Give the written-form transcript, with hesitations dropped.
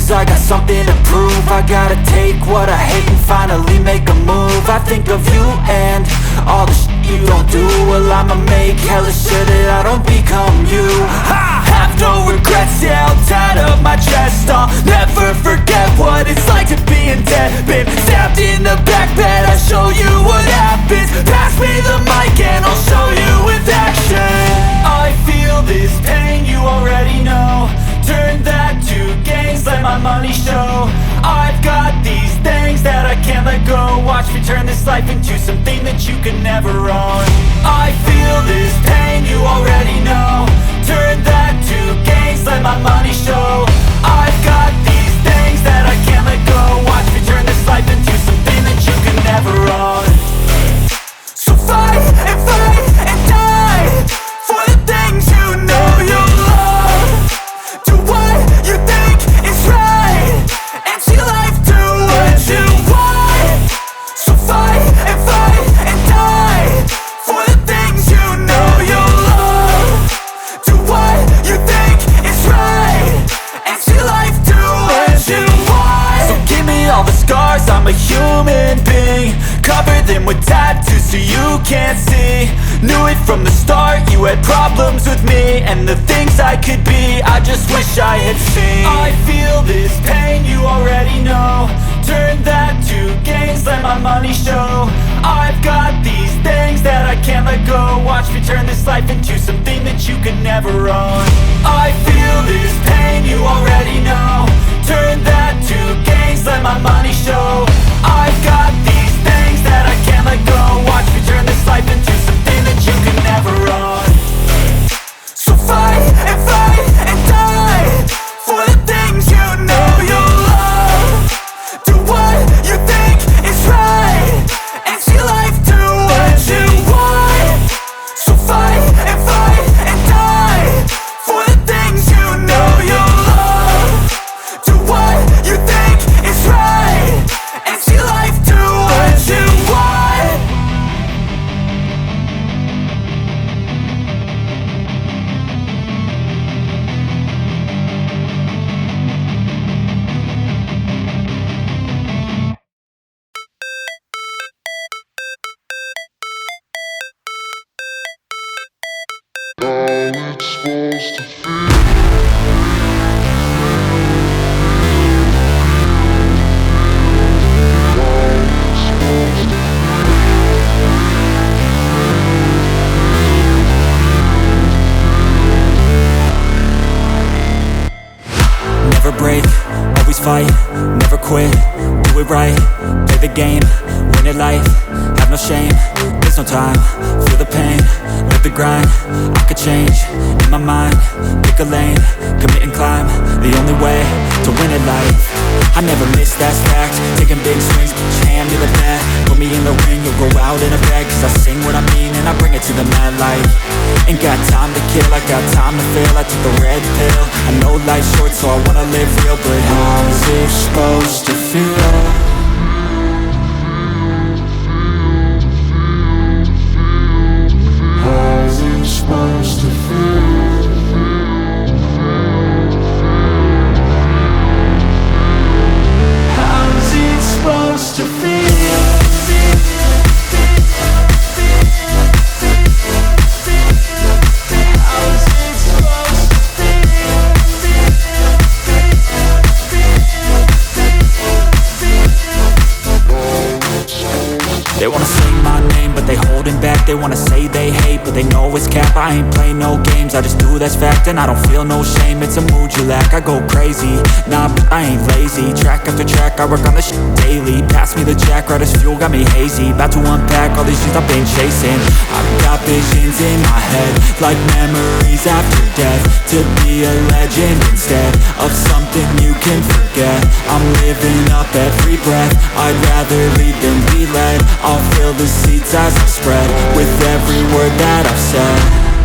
lose, I got something to prove. I gotta take what I hate and finally make a move. I think of you and all the shit you don't do. Well, I'ma make hella sure that I don't become you. I have no regrets, yeah, I'll tie up my chest. I'll never forget what it's like to be in debt. Been stabbed in the back bed, I'll show you what happens. Pass me the mic and I'll show you with action. I feel this pain, you already know. Turn that to gains, let my money show. I've got these things that I can't let go. Watch me turn this life into something that you can never own. I feel this pain, you already know. Turn that to gains, let my money show. I've got these things that I can't let go. Watch me turn this life into something that you can never own. So fight and die for the things you know you love. Do what you think is right and see life do what you want. So fight and die for the things you know you love. Do what you think is right and see life do what you want. So give me all the scars, I'm a human being. Cover them with tattoos so you can't see. Knew it from the start, you had problems with me and the things I could be, I just wish I had seen. I feel this pain, you already know. Turn that to gains, let my money show. I've got these things that I can't let go. Watch me turn this life into something that you can never own. I feel this pain, you already know. Turn that to gains, let my money show. I've got these things that I can't let go. Watch me turn this life into something that you can never own. So fight and die for the things you know you love. Do what you think is right and see life do what you want. So fight and die for the things you know you love. Do what you think is right and see life do what you want. Never break, always fight, never quit, do it right, play the game, win it life, have no shame, there's no time, feel the pain, live the grind, I could change, in my mind, pick a lane, commit and climb, the only way to win it life. I never miss, that's fact, taking big swings, put your hand to the bat, put me in the ring, you'll go out in a bag, cause I sing what I mean and I bring it to the mad light. Ain't got time to kill, I got time to feel, I took the red pill, I know life's short so I wanna live real, but how's it supposed to feel? How's it supposed to feel? How's it supposed to feel? They wanna say my name, but they holding back. They wanna say they hate, but they know it's cap. I ain't play no games, I just do that's fact. And I don't feel no shame, it's a mood you lack. I go crazy, nah, but I ain't lazy. Track after track, I work on this shit daily. Pass me the jack, right as fuel, got me hazy. About to unpack all these things I've been chasing. I've got visions in my head, like memories after death. To be a legend instead of something you can forget. I'm living up every breath, I'd rather lead than be led. I'll fill the seats as I spread with every word that I've said.